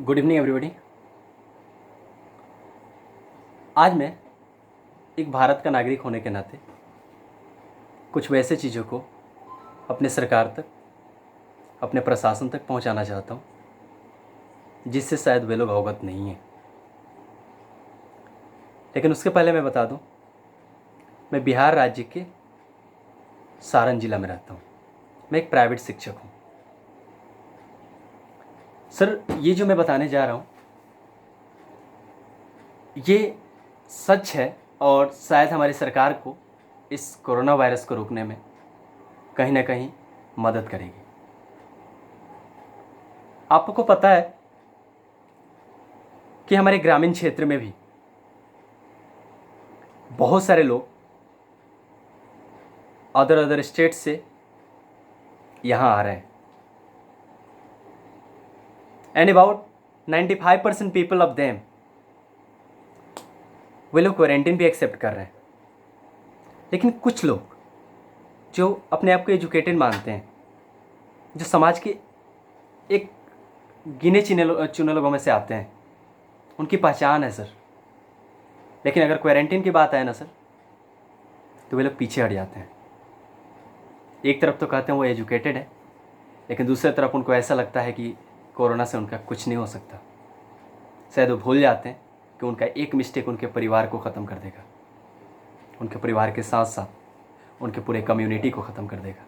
Good evening everybody. आज मैं एक भारत का नागरिक होने के नाते कुछ वैसे चीज़ों को अपने सरकार तक, अपने प्रशासन तक पहुंचाना चाहता हूं जिससे शायद वे लोग अवगत नहीं हैं। लेकिन उसके पहले मैं बता दूं, मैं बिहार राज्य के सारण जिला में रहता हूं। मैं एक प्राइवेट शिक्षक हूं। सर, ये जो मैं बताने जा रहा हूं ये सच है और शायद हमारी सरकार को इस कोरोना वायरस को रोकने में कहीं ना कहीं मदद करेगी। आपको पता है कि हमारे ग्रामीण क्षेत्र में भी बहुत सारे लोग अदर स्टेट से यहाँ आ रहे हैं and about 95% people of them वे लोग क्वारंटीन भी एक्सेप्ट कर रहे हैं। लेकिन कुछ लोग जो अपने आप को एजुकेटेड मानते हैं, जो समाज के एक गिने चुने लोगों में से आते हैं, उनकी पहचान है सर। लेकिन अगर क्वारंटीन की बात आए ना सर, तो वे लोग पीछे हट जाते हैं। एक तरफ तो कहते हैं वो एजुकेटेड है, लेकिन दूसरी तरफ उनको ऐसा लगता है कि कोरोना से उनका कुछ नहीं हो सकता। शायद वो भूल जाते हैं कि उनका एक मिस्टेक उनके परिवार को ख़त्म कर देगा, उनके परिवार के साथ साथ उनके पूरे कम्युनिटी को ख़त्म कर देगा।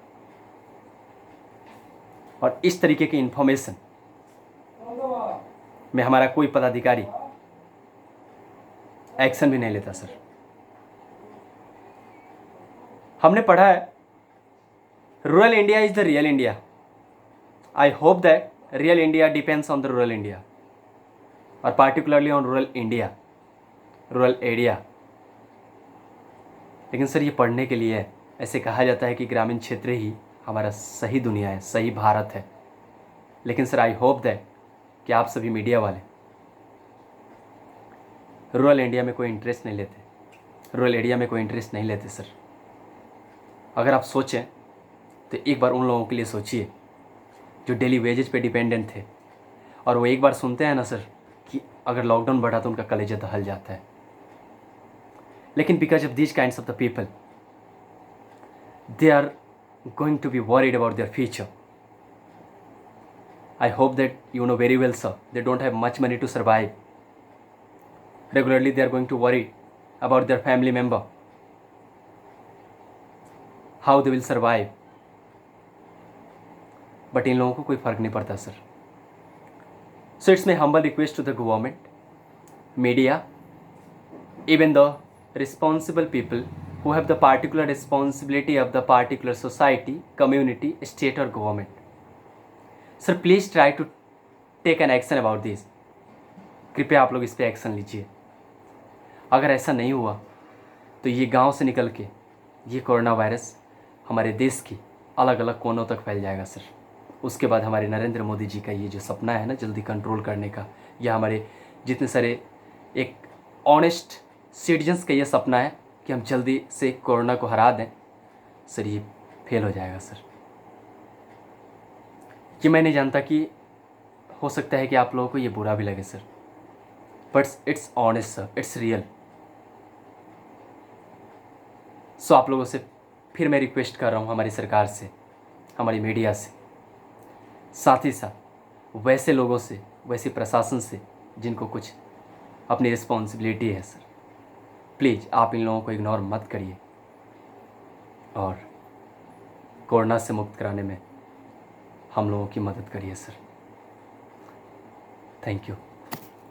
और इस तरीके की इन्फॉर्मेशन में हमारा कोई पदाधिकारी एक्शन भी नहीं लेता सर। हमने पढ़ा है rural India is the real India. I hope that real India depends on the rural India और particularly on rural India, rural area. लेकिन सर, ये पढ़ने के लिए ऐसे कहा जाता है कि ग्रामीण क्षेत्र ही हमारा सही दुनिया है, सही भारत है। लेकिन सर, आई होप दैट कि आप सभी मीडिया वाले रूरल इंडिया में कोई इंटरेस्ट नहीं लेते, रूरल एरिया में कोई इंटरेस्ट नहीं लेते सर। अगर आप सोचें तो एक बार उन लोगों के लिए सोचिए जो डेली वेजेज पे डिपेंडेंट थे, और वो एक बार सुनते हैं ना सर कि अगर लॉकडाउन बढ़ा तो उनका कलेजा दहल जाता है। लेकिन because of this kinds of the people, they are going to be worried about their future. I hope that you know very well, sir, they don't have much money to survive. Regularly they are going to worry about their family member, how they will survive. But इन लोगों को कोई फर्क नहीं पड़ता sir. So it's my humble request to the government, media, even the responsible people who have the particular responsibility of the particular society, community, state or government. Sir, please try to take an action about this. कृपया आप लोग इस पे action लीजिए। अगर ऐसा नहीं हुआ तो ये गांव से निकल के ये कोरोना वायरस हमारे देश की अलग अलग कोनों तक फैल जाएगा सर। उसके बाद हमारे नरेंद्र मोदी जी का ये जो सपना है ना जल्दी कंट्रोल करने का, या हमारे जितने सारे एक ऑनेस्ट सिटीजन्स का ये सपना है कि हम जल्दी से कोरोना को हरा दें, सर ये फेल हो जाएगा सर। ये मैं नहीं जानता कि हो सकता है कि आप लोगों को ये बुरा भी लगे sir, but it's honest sir, it's real. So आप लोगों से फिर मैं रिक्वेस्ट कर रहा हूँ, हमारी सरकार से, हमारी मीडिया से, साथ ही साथ वैसे लोगों से, वैसे प्रशासन से जिनको कुछ अपनी रिस्पॉन्सिबिलिटी है सर, प्लीज़ आप इन लोगों को इग्नोर मत करिए और कोरोना से मुक्त कराने में हम लोगों की मदद करिए सर। Thank you.